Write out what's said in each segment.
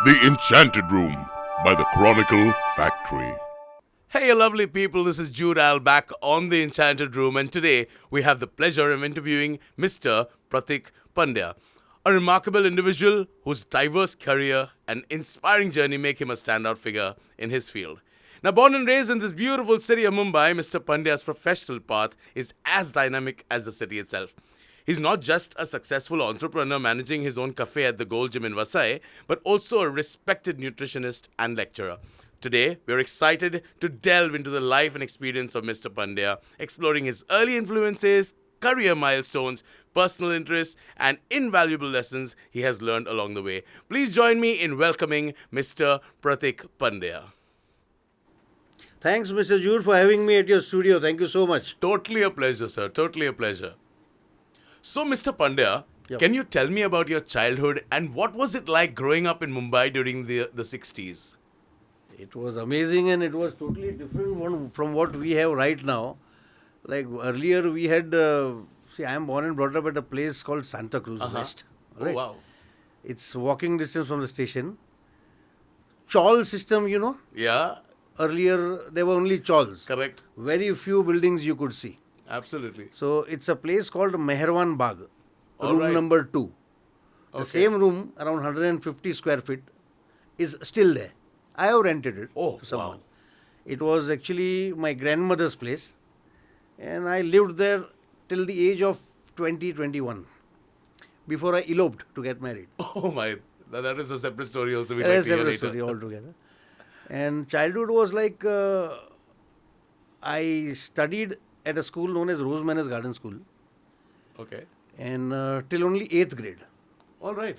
The Enchanted Room by the Chronicle Factory. Hey, you lovely people, this is Jude Al back on the Enchanted Room, and today we have the pleasure of interviewing Mr. Pratik Pandya, a remarkable individual whose diverse career and inspiring journey make him a standout figure in his field. Now, born and raised in this beautiful city of Mumbai, Mr. Pandya's professional path is as dynamic as the city itself. He's not just a successful entrepreneur managing his own cafe at the Gold Gym in Vasai, but also a respected nutritionist and lecturer. Today, we're excited to delve into the life and experience of Mr. Pandya, exploring his early influences, career milestones, personal interests, and invaluable lessons he has learned along the way. Please join me in welcoming Mr. Pratik Pandya. Thanks, Mr. Jude, for having me at your studio. Thank you so much. Totally a pleasure, sir. Totally a pleasure. So, Mr. Pandya, Yep. can you tell me about your childhood and what was it like growing up in Mumbai during the 60s? It was amazing and it was totally different from what we have right now. Like earlier we had, I am born and brought up at a place called Santa Cruz West. Oh, wow. It's walking distance from the station. Chawl system, you know. Yeah, Earlier there were only chawls. correct. Very few buildings you could see. Absolutely. So it's a place called Meherwan Bagh, All room right. number 2. The Okay. same room, around 150 square feet, is still there. I have rented it Oh, to someone. wow. It was actually my grandmother's place, and I lived there till the age of 21, before I eloped to get married. Oh, my. Now, that is a separate story also. We That's might a hear separate later. story altogether. And childhood was like, I studied at a school known as Rose Manners Garden School, Okay. and till only 8th grade. All right.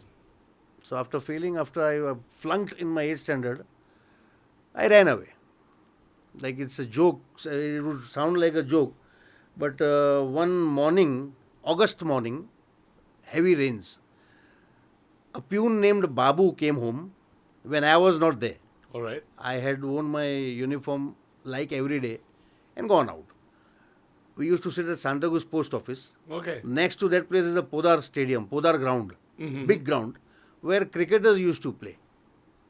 So after I flunked in my 8th standard, I ran away. Like it's a joke, it would sound like a joke. But one morning, August morning, heavy rains, a peon named Babu came home when I was not there. All right. I had worn my uniform like every day and gone out. We used to sit at Santa Cruz post office. Okay. Next to that place is the Podar Stadium, Podar ground, big ground, where cricketers used to play.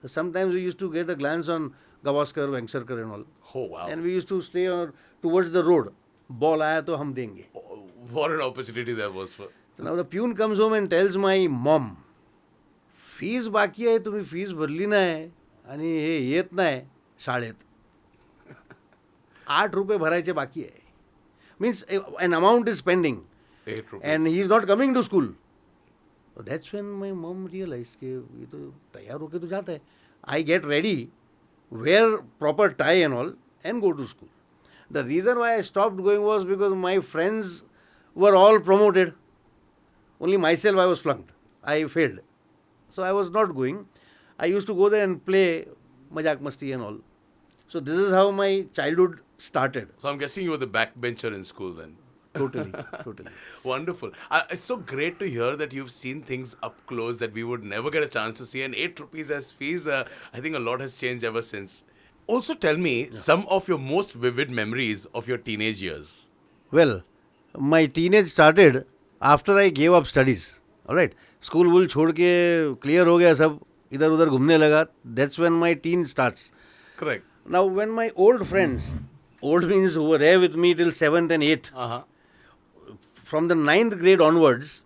Sometimes we used to get a glance on Gavaskar, Vengsarkar and all. Oh, wow. And we used to stay towards the road. Ball aaya to hum denge. Oh, what an opportunity that was for. So now the peon comes home and tells my mom, fees बाकी आहे, तुम्ही fees भरली नाही आणि हे येत नाही शाळेत. 8 रुपये भरायचे बाकी आहे. Means an amount is pending. 8 rupees. And he is not coming to school. So that's when my mom realized कि ये तो तैयार होके तो जाता है. I get ready, wear proper tie and all, and go to school. The reason why I stopped going was because my friends were all promoted. Only myself I was flunked. I failed. So I was not going. I used to go there and play Majak Masti and all. So this is how my childhood started. So I'm guessing you were the backbencher in school then. Totally, totally. Wonderful. It's so great to hear that you've seen things up close that we would never get a chance to see. And 8 rupees as fees, I think a lot has changed ever since. Also, tell me some of your most vivid memories of your teenage years. Well, my teenage started after I gave up studies. All right. School वूल छोड़ के clear हो गया सब, इधर उधर घूमने लगा. That's when my teen starts. Correct. Now, when my old friends, old means who were there with me till 7th and 8th, from the 9th grade onwards,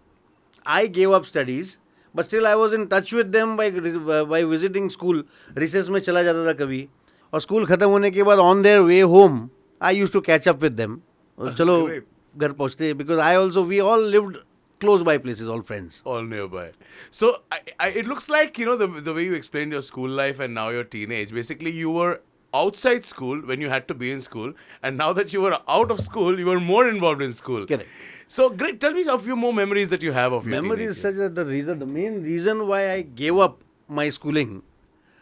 I gave up studies, but still I was in touch with them by visiting school. Recess में चला जाता था कभी. और school खत्म होने के बाद on their way home, I used to catch up with them. और चलो Great. घर पहुँचते, because we all lived close by places, all friends. All nearby. So it looks like, you know, the way you explained your school life and now your teenage, basically you were outside school when you had to be in school, and now that you were out of school, you were more involved in school. Correct. So great. Tell me a few more memories that you have of your Memory is teenage such that the main reason why I gave up my schooling,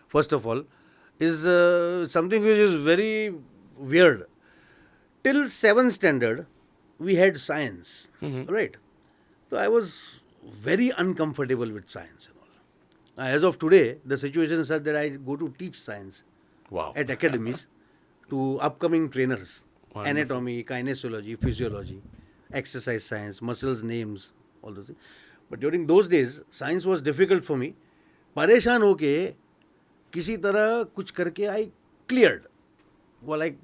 first of all, is something which is very weird. Till 7th standard, we had science, right? So I was very uncomfortable with science and all. As of today, the situation is such that I go to teach science Wow. at academies to upcoming trainers. Wonderful. Anatomy, kinesiology, physiology, exercise science, muscles, names, all those things. But during those days, science was difficult for me. परेशान होके किसी तरह कुछ करके I cleared. Well, like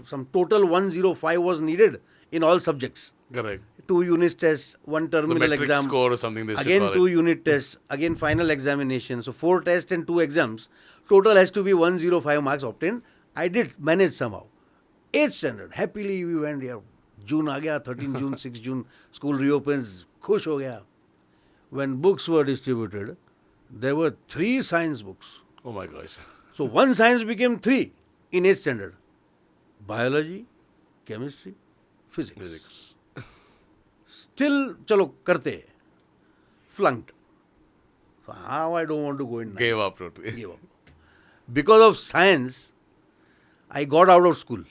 some total 105 was needed in all subjects. Correct. 2 units tests, 1 The terminal metric exam. score or something they should Again call 2 it. unit tests, again final examination. So 4 tests and 2 exams. Total has to be 105 marks obtained. I did manage somehow. 8th standard. Happily we went here. June aa gaya, 13 June, 6 June. School reopens. Khush ho gaya. When books were distributed, there were 3 science books. Oh my gosh. So one science became 3 in 8th standard. Biology, chemistry, physics. Still, chalo, karte. Flunked. So how I don't want to go in. Gave up totally. Gave up. Because of science, I got out of school.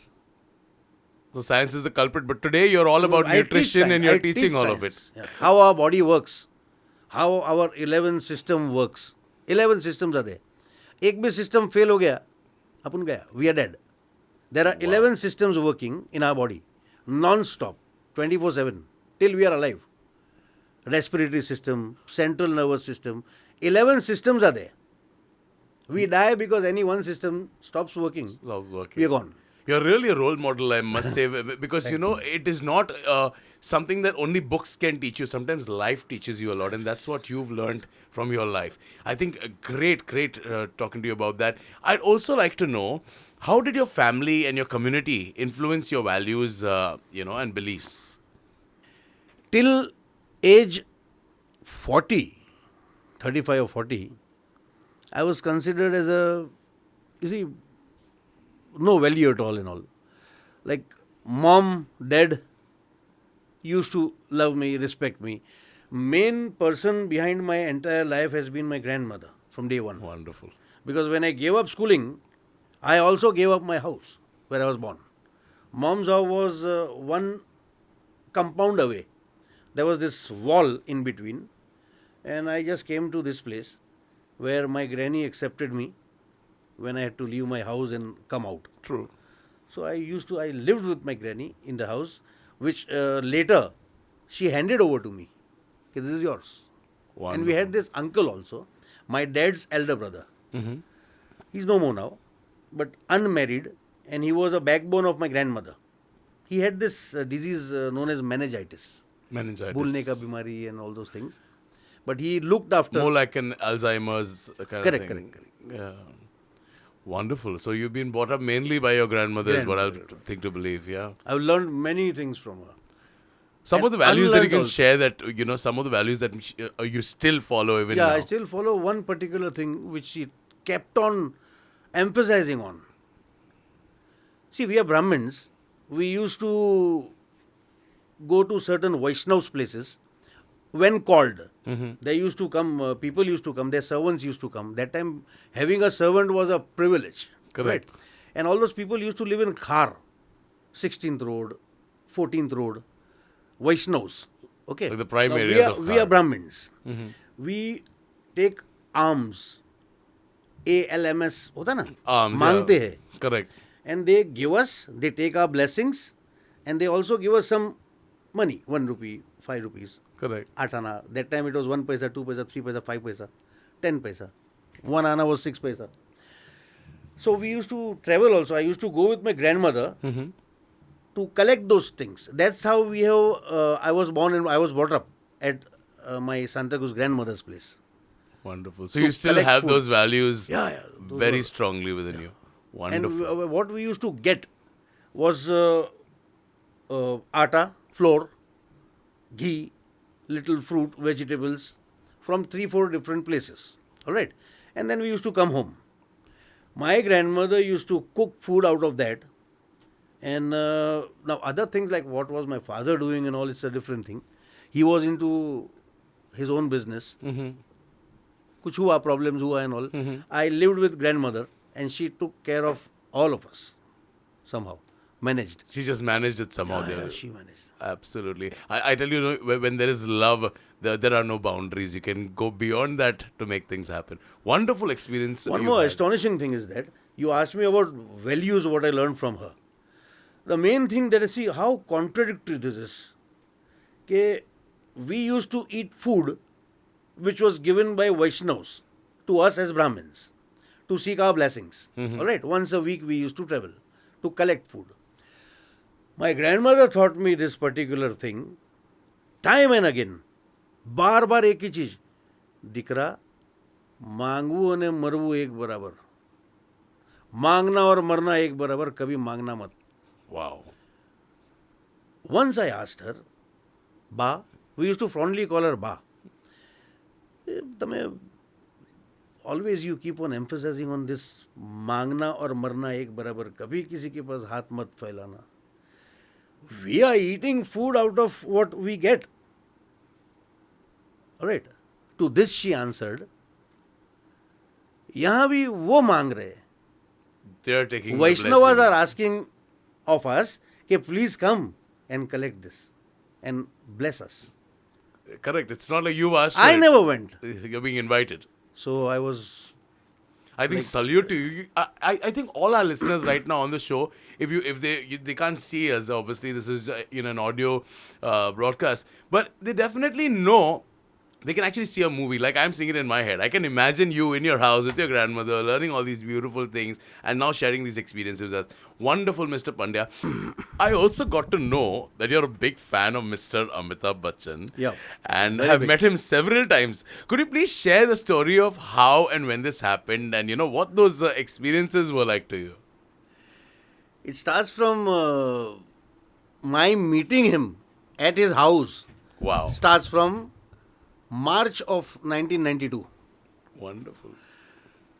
So science is the culprit, but today you're all about I teach nutrition science. and you're I teach teaching all of it. science. Yeah. How our body works. How our 11 system works. 11 systems are there. एक भी system fail हो गया, अपन गया. We are dead. There are 11 systems working in our body, non-stop, 24/7, till we are alive. Respiratory system, central nervous system, 11 systems are there. We die because any one system stops working. Stops working. We are gone. You're really a role model, I must say, because you know it is not something that only books can teach you. Sometimes life teaches you a lot, and that's what you've learned from your life. I think great talking to you about that. I'd also like to know, how did your family and your community influence your values, and beliefs? Till age 40, 35 or 40, I was considered as no value at all and all. Like mom, dad used to love me, respect me. Main person behind my entire life has been my grandmother from day one. Wonderful. Because when I gave up schooling, I also gave up my house where I was born. Mom's house was one compound away. There was this wall in between, and I just came to this place where my granny accepted me when I had to leave my house and come out. True. So I lived with my granny in the house, which later she handed over to me. Okay, this is yours. Wonderful. And we had this uncle also, my dad's elder brother. Mm-hmm. He's no more now, but unmarried, and he was a backbone of my grandmother. He had this disease known as meningitis. Meningitis. Bhulne ka bimari and all those things. But he looked after... More like an Alzheimer's kind of thing. Correct. Yeah. Wonderful. So you've been brought up mainly by your grandmother, is what I think to believe, yeah. I've learned many things from her. Some And of the values that you can unlearned share, that, some of the values that you still follow even now. Yeah, I still follow one particular thing which she kept on emphasizing on. See, we are Brahmins. We used to go to certain Vaishnavs places when called. Mm-hmm. They used to come, people used to come, their servants used to come. That time, having a servant was a privilege. Correct. Right? And all those people used to live in Khar, 16th Road, 14th Road, Vaishnavs. Okay? Like the prime Now, areas of we Khar. are Brahmins. Mm-hmm. We take alms. ALMS, होता ना? Alms, मांगते yeah. हैं. Correct. And they give us, they take our blessings, and they also give us some money, 1 rupee, 5 rupees, Correct. 8 anna. That time it was 1 paisa, 2 paisa, 3 paisa, 5 paisa, 10 paisa. 1 anna was 6 paisa. So we used to travel also. I used to go with my grandmother Mm-hmm. to collect those things. That's how we have, I was born and I was brought up at my Santaku's grandmother's place. Wonderful. So To you still collect have food. those values Yeah, those very were- strongly within you. Wonderful. And what we used to get was atta, flour, ghee, little fruit, vegetables from 3-4 different places. All right. And then we used to come home. My grandmother used to cook food out of that. And now other things like what was my father doing and all, it's a different thing. He was into his own business. Mm-hmm. Kuch hua, problems hua and all. Mhm. I lived with grandmother and she took care of all of us somehow. Managed. She just managed it somehow Yeah, there. she managed. Absolutely. I tell you, when there is love, there are no boundaries. You can go beyond that to make things happen. Wonderful experience. One you've more had. astonishing thing is that you asked me about values, what I learned from her. The main thing that I see how contradictory this is. Okay, we used to eat food which was given by Vaishnavas to us as Brahmins. to seek our blessings. All right, once a week we used to travel to collect food. My grandmother taught me this particular thing time and again. बार बार एक ही चीज, દીકરા मांगવું અને મરવું એક બરાબર, मांगना और मरना एक बराबर, कभी मांगना मत. Wow. Once I asked her, Ba, we used to fondly call her Ba. તમે always you keep on emphasizing on this मांगना और मरना एक बराबर, कभी किसी के पास हाथ मत फैलाना. We are eating food out of what we get. All right. To this she answered, यहाँ भी वो मांग रहे. They are taking Vaishnavas are asking of us, कि please come and collect this and bless us. Correct. It's not like you asked for I it. never went. You're being invited. So I was. I think salute to you. I think all our listeners right now on the show, if they can't see us, obviously this is an audio broadcast, but they definitely know. They can actually see a movie. Like I'm seeing it in my head. I can imagine you in your house with your grandmother, learning all these beautiful things, and now sharing these experiences with us. Wonderful, Mr. Pandya. I also got to know that you're a big fan of Mr. Amitabh Bachchan. Yeah. And Very have big. met him several times. Could you please share the story of how and when this happened, and what those experiences were like to you? It starts from my meeting him at his house. Wow. Starts from March of 1992. Wonderful.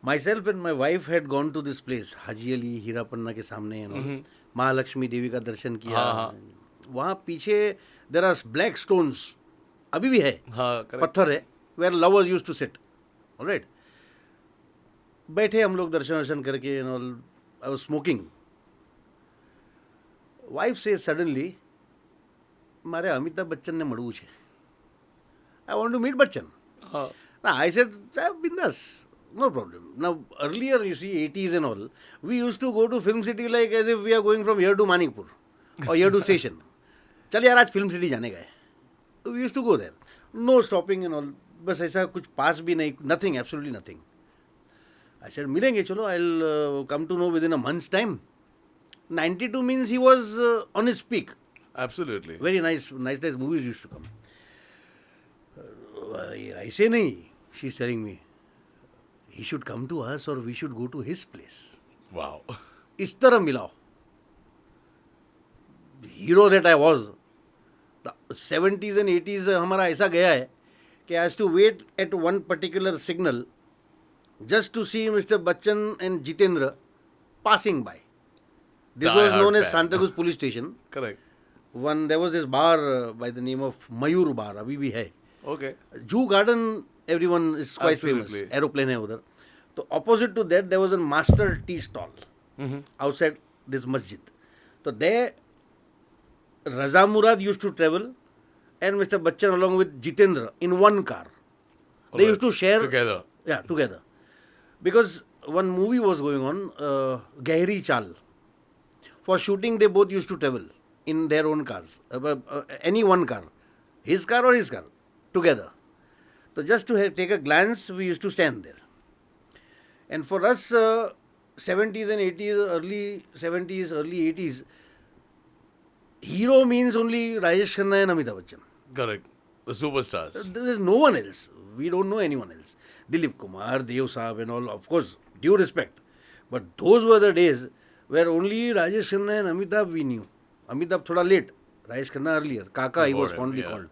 Myself and my wife had gone to this place, Haji Ali, Hirapanna के सामने, and all. Mahalakshmi देवी का दर्शन किया. वहाँ पीछे there are black stones, अभी भी है, correct. पत्थर है, where lovers used to sit. All right. बैठे हम लोग दर्शन करके, and all. I was smoking. Wife says suddenly, मारे अमिताभ बच्चन ने મળવું છે. I want to meet Bachchan. Now, I said, bindas, no problem. Now, earlier, you see, 80s and all, we used to go to Film City like as if we are going from here to Manikpur or here to station. चल यार आज Film City जाने का है. We used to go there. No stopping and all. बस ऐसा कुछ पास भी नहीं, nothing, absolutely nothing. I said, मिलेंगे चलो, I'll come to know within a month's time. 92 means he was on his peak. Absolutely. Very nice movies used to come. ऐसे नहीं, she's telling me, he should come to us or we should go to his place. Wow. इस तरह मिलाओ. Hero that I was. The 70s and 80s हमारा ऐसा गया है कि I used to wait at one particular signal just to see Mr. Bachchan and Jitendra passing by. This was known as Santacruz police station. Correct. There was this bar by the name of Mayur bar, अभी भी है. Okay. Jew Garden, everyone is quite famous. Absolutely. Aeroplane hai udhar. So opposite to that, there was a master tea stall outside this masjid. So there, Raza Murad used to travel and Mr. Bachchan along with Jitendra in one car. They used to share. Together. Yeah, together. Because one movie was going on, Gehri Chal. For shooting, they both used to travel in their own cars. Any one car. His car or his car. Together. So just to take a glance, we used to stand there. And for us, 70s and 80s, early 70s, early 80s, hero means only Rajesh Khanna and Amitabh Bachchan. Correct. The superstars. There is no one else. We don't know anyone else. Dilip Kumar, Dev Saab and all, of course, due respect. But those were the days where only Rajesh Khanna and Amitabh we knew. Amitabh thoda late, Rajesh Khanna earlier. Kaka, he was fondly called.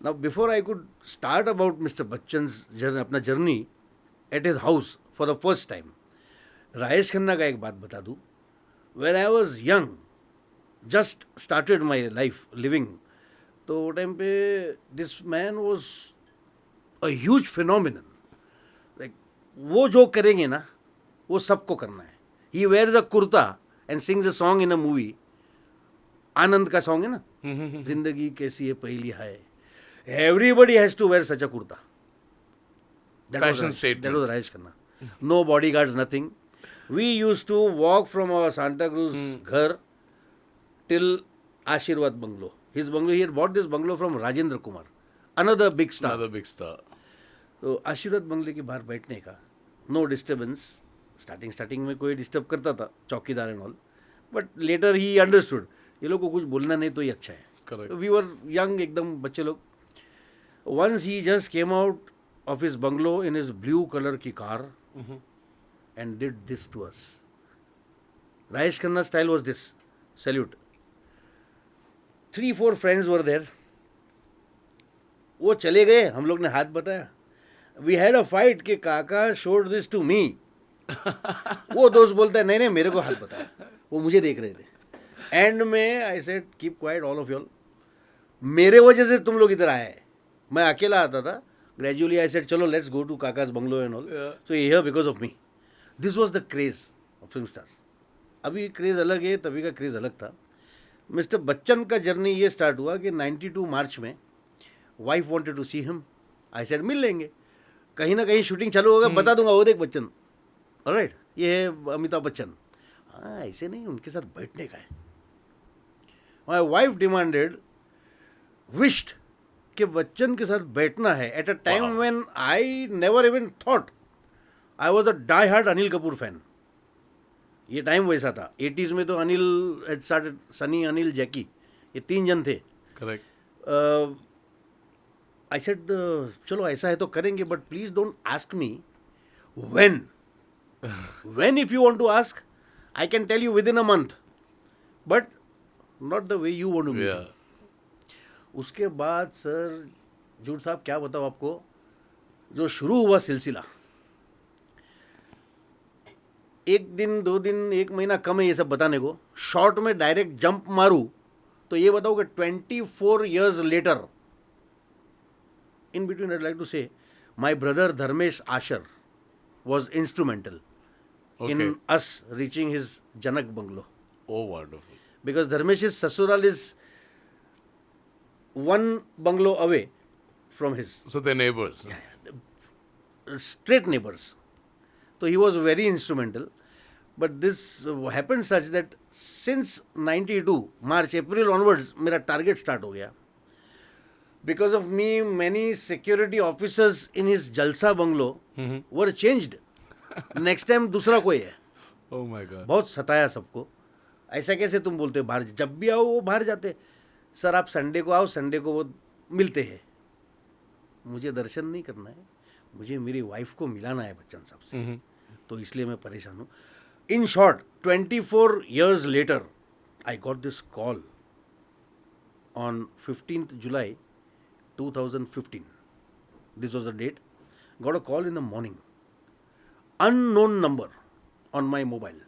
Now, before I could start about Mr. Bachchan's journey at his house for the first time, Rajesh Khanna का एक बात बता दूं. When I was young, just started my life living, तो वो time पे this man was a huge phenomenon. Like वो जो करेंगे ना, वो सबको करना है. He wears a kurta and sings a song in a movie. आनंद का song है ना, जिंदगी कैसी है पहली है. Everybody has to wear such a kurta. Fashion statement. That was Rajesh Khanna. No bodyguards, nothing. We used to walk from our Santa Cruz ghar till Ashirwad bungalow. His bungalow, he had bought this bungalow from Rajendra Kumar, another big star. Another big star. तो आशीर्वाद बंगले के बाहर बैठने का no disturbance. Starting में कोई disturb करता था, चौकीदार and all, but later he understood ये लोग को कुछ बोलना नहीं तो ही अच्छा है. Correct. वी वर यंग, एकदम बच्चे लोग. Once he just came out of his bungalow in his blue colour की car and did this to us. Rajesh Khanna style was this, salute. 3-4 friends were there. वो चले गए, हम लोग ने हाथ बताया. वी हैड अ फाइट कि काका शोड दिस टू मी. वो दोस्त बोलता है नहीं मेरे को हाथ बताया, वो मुझे देख रहे थे. एंड में I said keep quiet all of you all. मेरे वजह से तुम लोग इधर आए हैं. मैं अकेला आता था. ग्रेजुअली आई सेड चलो let's go to Kaka's bungalow and all. So ये here because of me. This was the craze of film stars. अभी क्रेज अलग है, तभी का क्रेज अलग था. मिस्टर बच्चन का जर्नी ये स्टार्ट हुआ कि 92 मार्च में wife wanted to see him. I said मिल लेंगे, कहीं ना कहीं शूटिंग चालू होगा, बता दूंगा वो देख बच्चन. ऑलराइट, ये है अमिताभ बच्चन. हाँ ऐसे नहीं, उनके साथ बैठने का है. माई वाइफ डिमांडेड, विश्ड कि बच्चन के साथ बैठना है at a time when I never even thought. I was a die hard Anil Kapoor fan. ये टाइम वैसा था. 80s में तो अनिल एट स्टार्टेड, सनी, अनिल, जैकी, ये 3 जन थे. करेक्ट. आई सेड चलो ऐसा है तो करेंगे, but please don't ask me when. When if you want to ask I can tell you within a month, but not the way you want to meet. उसके बाद सर जूड साहब क्या बताओ आपको, जो शुरू हुआ सिलसिला, 1 दिन 2 दिन 1 महीना कम है ये सब बताने को. शॉर्ट में डायरेक्ट जंप मारूं तो ये बताओ कि 24 years later, in between I'd like to say my brother Dharmesh Asher was instrumental in us reaching his Janak bungalow. Oh, wonderful. Because Dharmesh's sasural is 1 bungalow away from his. So they're neighbors. Straight neighbors. So he was very instrumental. But this happened such that since 92 March, April onwards मेरा target start हो गया. Because of me, many security officers in his Jalsa bungalow were changed. Next time दूसरा कोई है. Oh my God. बहुत सताया सबको. ऐसा कैसे तुम बोलते हो बाहर, जब भी आओ वो बाहर जाते. सर आप संडे को आओ, संडे को वो मिलते हैं. मुझे दर्शन नहीं करना है, मुझे मेरी वाइफ को मिलाना है बच्चन साहब से. तो इसलिए मैं परेशान हूँ. In short, 24 years later, I got this call on 15th July 2015. This was the date. Got a call in the morning. Unknown number on my mobile.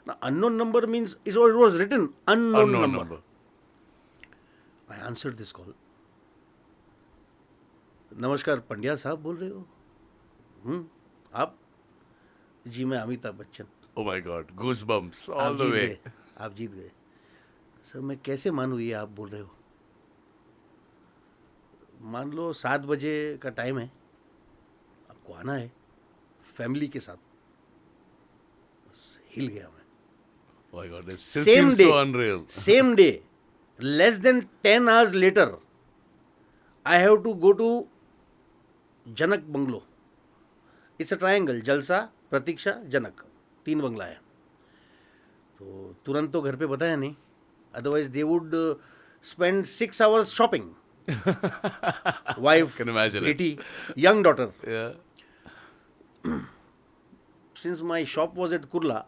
Now, unknown number means, it was written unknown number. I answered this call. नमस्कार पंड्या साहब बोल रहे हो? आप? जी मैं Amitabh Bachchan. Oh my God, goosebumps all आप the Jeet way. गए, आप जीत गए. सर मैं कैसे मानूँ ये आप बोल रहे हो? मान लो 7 बजे का टाइम है, आपको आना है फैमिली के साथ. बस हिल गया मैं. Oh my God, this still Same seems day, so unreal. same day, less than 10 hours later, I have to go to Janak bungalow. It's a triangle, जलसा, प्रतीक्षा, जनक, 3 बंगला है. तो तुरंत तो घर पे बताया नहीं, otherwise they would spend 6 hours shopping. Wife, Can imagine it. बेटी, young daughter. Yeah. Since my shop was at Kurla,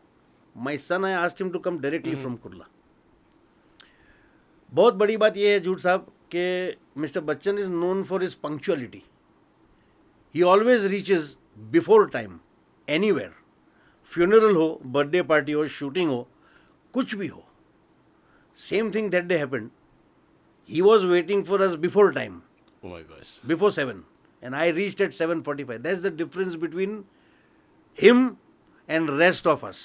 my son, I asked him to come directly from Kurla. बहुत बड़ी बात यह है जूड साहब कि mister Bachchan is known for his punctuality. He always reaches before time anywhere. Funeral हो, birthday party हो, shooting हो, कुछ भी हो. Same thing that day happened. He was waiting for us before time, Oh my gosh. before 7, and I reached at 7:45. That's the difference between him and rest of us,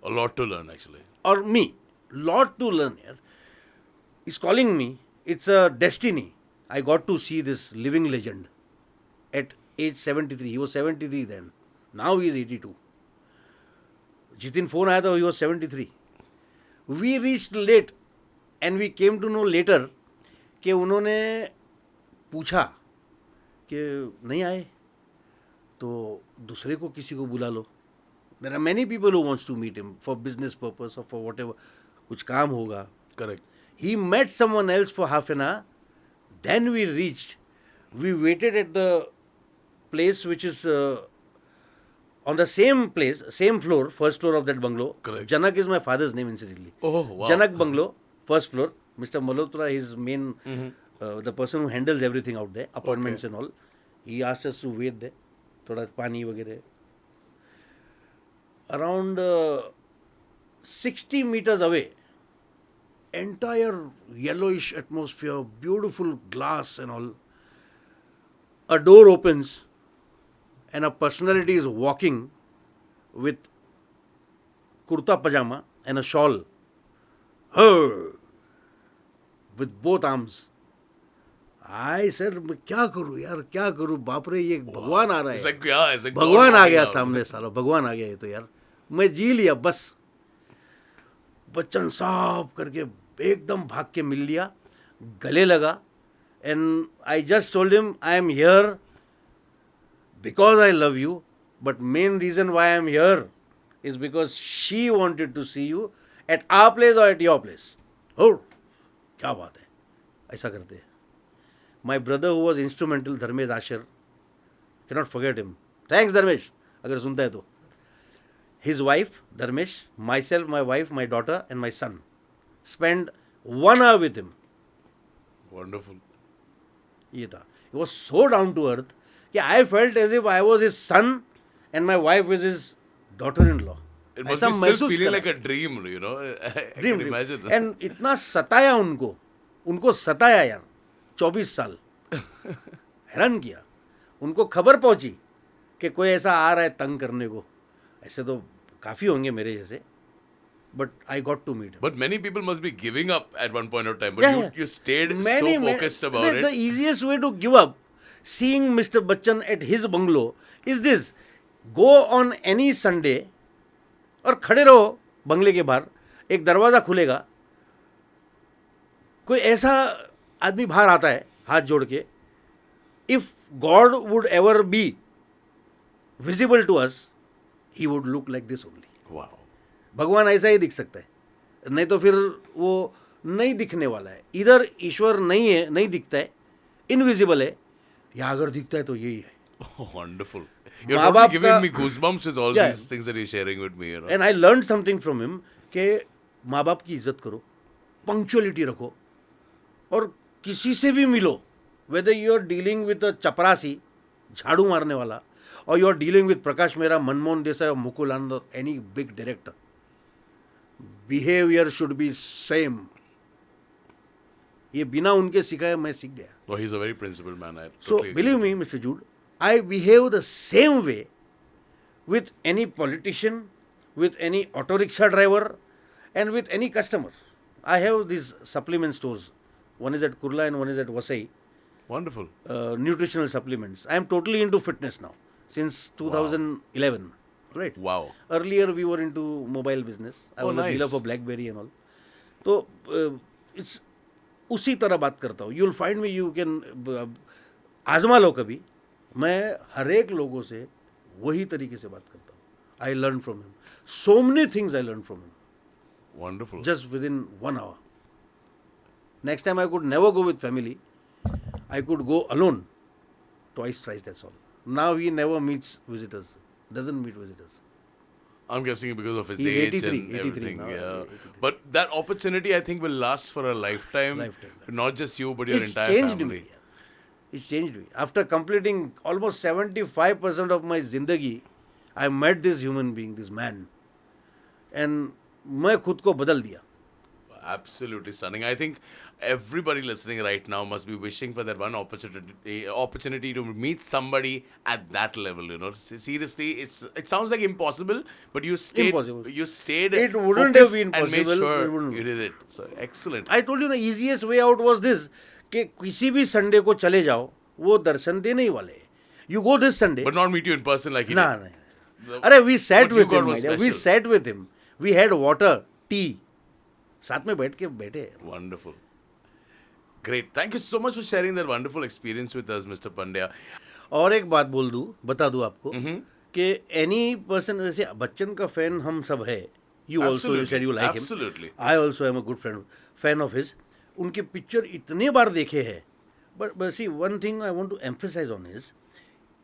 A lot to learn actually. or me. Lot to learn here. He's calling me. It's a destiny. I got to see this living legend at age 73. He was 73 then. Now he is 82. जिस दिन phone आया था he was 73. We reached late and we came to know later कि उन्होंने पूछा कि नहीं आए. तो दूसरे को किसी को बुला लो. There are many people who wants to meet him for business purpose or for whatever. कुछ काम होगा. Correct. He met someone else for half an hour. Then we reached. We waited at the place which is on the same place, same floor, first floor of that bungalow. Correct. Janak is my father's name, incidentally. Oh, wow. Janak Bungalow, first floor. Mr. Malhotra, his main, the person who handles everything out there, appointments and all. He asked us to wait there. थोड़ा पानी वगैरह. Around 60 meters away, entire yellowish atmosphere, beautiful glass and all. A door opens and a personality is walking with kurta pajama and a shawl. Her, with both arms. I said, मैं क्या करूँ यार, क्या करूँ, बाप रे, ये भगवान आ रहा It's है. like, yeah, it's like भगवान God आ walking गया out. सामने, साला भगवान आ गया ये तो यार. मैं जी लिया बस. बच्चन साहब करके एकदम भाग के मिल लिया, गले लगा. And I just told him, I am here because I love you, but main reason why I am here is because she wanted to see you at our place or at your place. Oh, क्या बात है, ऐसा करते हैं. My brother who was instrumental, Dharmesh Asher, cannot forget him. Thanks Dharmesh, अगर सुनता है तो. His wife, Dharmesh, myself, my wife, my daughter and my son spent 1 hour with him. Wonderful. ये था. He was so down to earth कि I felt as if I was his son and my wife was his daughter-in-law. It must ऐसा be still महसूस feeling करा. like a dream, you know. I Dream, can imagine. And इतना सताया उनको सताया यार 24 साल. हैरान किया. उनको खबर पहुंची कि कोई ऐसा आ रहा है तंग करने को. ऐसे तो काफ़ी होंगे मेरे जैसे. But I got to meet him. But many people must be giving up at one point of time. But Yeah, you stayed Many- so focused about the, it. The easiest way to give up seeing Mr. Bachchan at his bungalow is this. Go on any Sunday और खड़े रहो बंगले के बाहर. एक दरवाज़ा खुलेगा, कोई ऐसा आदमी बाहर आता है हाथ जोड़ के. If God would ever be visible to us, he would look like this only. Wow. भगवान ऐसा ही दिख सकता है, नहीं तो फिर वो नहीं दिखने वाला है. इधर ईश्वर नहीं है, नहीं दिखता है, इनविजिबल है, या अगर दिखता है तो यही है. Oh, wonderful. You're माँ probably बाप giving का- me goosebumps with all Yeah. these things that you're sharing with me. You know. And I learn something from him कि माँ बाप की इज्जत करो, पंक्चुअलिटी रखो, और किसी से भी मिलो, whether you are dealing with a चपरासी झाड़ू मारने वाला, और you are dealing with Prakash Mehra, Manmohan Desai और Mukul Anand, any big director, behaviour should be same. ये बिना उनके सिखाए मैं सीख गया. Oh, he's a very principled man. I So, totally agree. believe me, Mr. Jude, I behave the same way with any politician, with any auto rickshaw driver, and with any customer. I have these supplement stores. One is at Kurla and one is at Vasai. Wonderful. Nutritional supplements. I am totally into fitness now since 2011. Right. Wow. Earlier we were into mobile business. I Oh, was a dealer nice. for BlackBerry and all. तो it's उसी तरह बात करता हूँ. You'll find me, you can आजमा लो कभी. मैं हर एक लोगों से वही तरीके से बात करता हूँ. I learn from him. So many things I learned from him. Wonderful. Just within 1 hour. Next time I could never go with family. I could go alone. Twice, thrice, that's all. Now he never meets visitors. Doesn't meet visitors. I'm guessing because of his He's age 83, and 83 everything. now, Yeah. 83. But that opportunity, I think, will last for a lifetime. Lifetime. Not just you, but your It's entire changed family. me. It's changed me. After completing almost 75% of my zindagi, I met this human being, this man. And मैं खुद को बदल दिया. Absolutely stunning. I think everybody listening right now must be wishing for that one opportunity to meet somebody at that level. You know, seriously, it sounds like impossible, but you stayed. Impossible. You stayed. It wouldn't have focused been and made possible. sure It wouldn't. you did it. So excellent. I told you the easiest way out was this, कि किसी भी Sunday को चले जाओ, वो दर्शन देने ही वाले हैं. You go this Sunday. But not meet you in person like he nah, did. nah. अरे we sat What you with got him. was my dear. We special. sat with him. We had water, tea. साथ में बैठ के बैठे. Wonderful. Great. Thank you so much for sharing that wonderful experience with us, Mr. Pandya. और एक बात बोल दूँ, बता दूँ आपको कि एनी पर्सन, वैसे बच्चन का फैन हम सब है. You also, you said you like him. Absolutely. I also am a good fan of his. उनके पिक्चर इतने बार देखे हैं. But see one thing I want to emphasize on is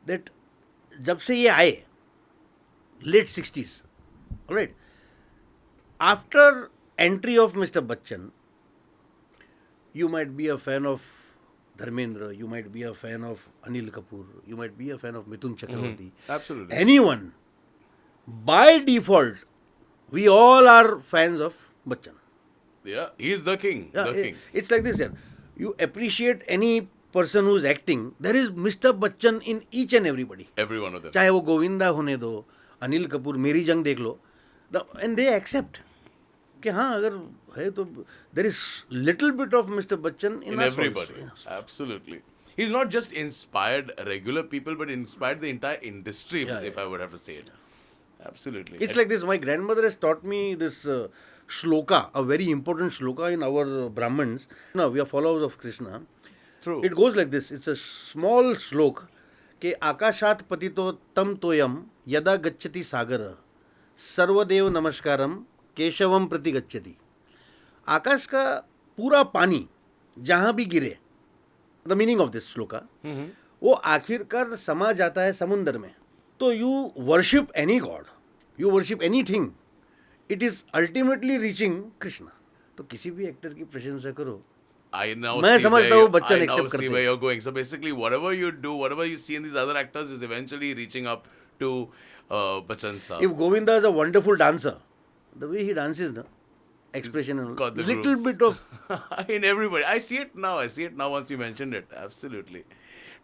that जब से ये आए late 60s, right, after entry of mister Bachchan, you might be a fan of Dharmendra, you might be a fan of Anil Kapoor, you might be a fan of Mithun Chakravarti. Absolutely. Anyone. By default, we all are fans of Bachchan. Yeah, he's the king. Yeah, The king. It's like this here. You appreciate any person who's acting, there is Mr. Bachchan in each and everybody. Every one of them. चाहे वो गोविंदा होने दो, अनिल कपूर, मेरी जंग देख लो, and they accept कि हाँ अगर है तो there is little bit of Mr. Bachchan in us everybody. also. Absolutely. He's not just inspired regular people, but inspired the entire industry, if I would have to say it. Absolutely. It's like this. My grandmother has taught me this shloka, a very important shloka in our Brahmins. No, we are followers of Krishna. True. It goes like this. It's a small slok. के आकाशात पतितो तम तोयम यदा गच्छति सागर सर्वदेव नमस्कारम केशवम प्रति गच्छति. आकाश का पूरा पानी जहाँ भी गिरे, the meaning of this shloka, वो आखिरकार समा जाता है समुंदर में. तो you worship any God, you worship any thing, it is ultimately reaching Krishna. तो किसी भी एक्टर की प्रशंसा करो. मैं समझता हूँ बच्चन एक्सेप्ट करते हैं. where you're going. So basically, whatever you do, whatever you see in these other actors is eventually reaching up to Bachchan sir. If Govinda is a wonderful dancer, the way he dances, no? Expression and Got the little grooves. bit of in everybody. I see it now. I see it now once you mentioned it. Absolutely.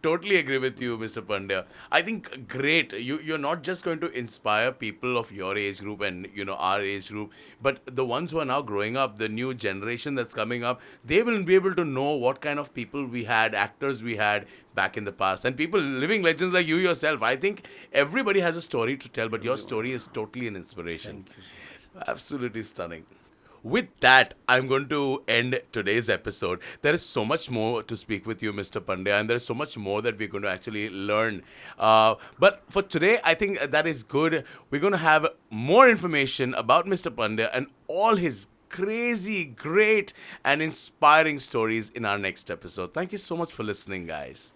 Totally agree with you, Mr. Pandya. I think great. You're not just going to inspire people of your age group and our age group, but the ones who are now growing up, the new generation that's coming up, they will be able to know what kind of people we had, actors we had back in the past, and people living legends like you yourself. I think everybody has a story to tell, but your story is totally an inspiration. Thank you. Absolutely stunning. With that, I'm going to end today's episode. There is so much more to speak with you, Mr. Pandya, and there is so much more that we're going to actually learn. But for today, I think that is good. We're going to have more information about Mr. Pandya and all his crazy, great, and inspiring stories in our next episode. Thank you so much for listening, guys.